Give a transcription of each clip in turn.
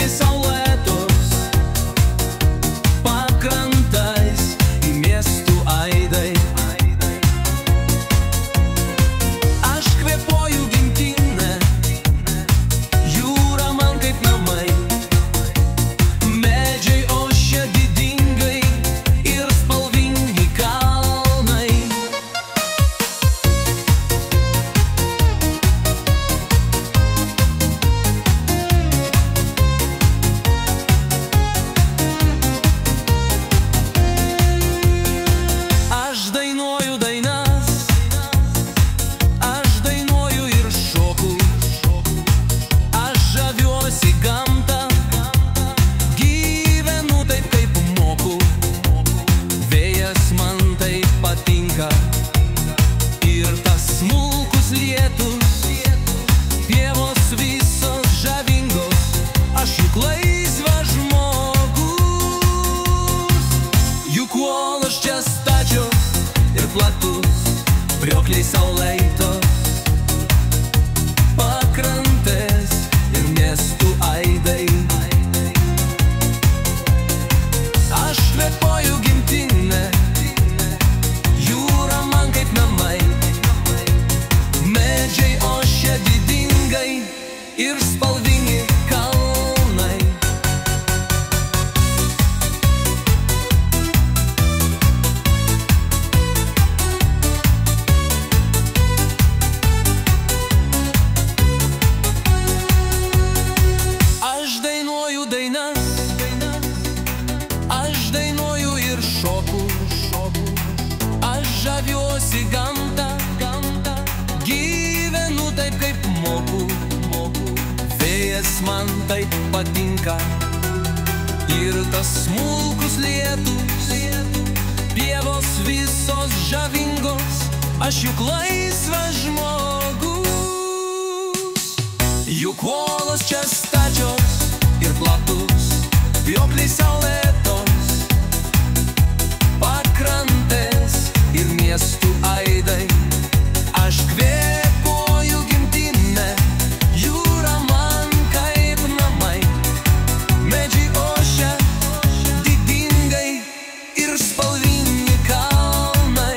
Kriokliai saulėtos pakrantės ir miestų aidai. Aš kvėpuoju gimtinę, jūra man kaip namai. Medžiai ošia didingai ir spalvingi kalnai. Aš dainuoju dainas, aš dainuoju ir šoku, aš žaviuosi gamtą, gyvenu taip kaip moku. Vėjas man taip patinka ir tas smulkus lietus, pievos visos žavingos, aš juk laisvas žmogus. Juk uolos čia stačios ir platus, kriokliai saulėtos pakrantės ir miestų aidai. Aš kvėpuoju gimtinę, jūra man kaip namai. Medžiai ošia didingai ir spalvingi kalnai.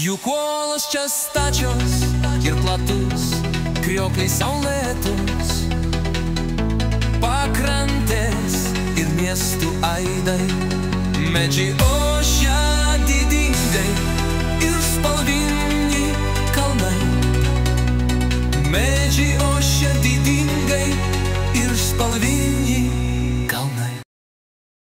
Juk uolos čia stačios ir platus, kriokliai saulėtos pakrantės ir miestų aidai. Medžiai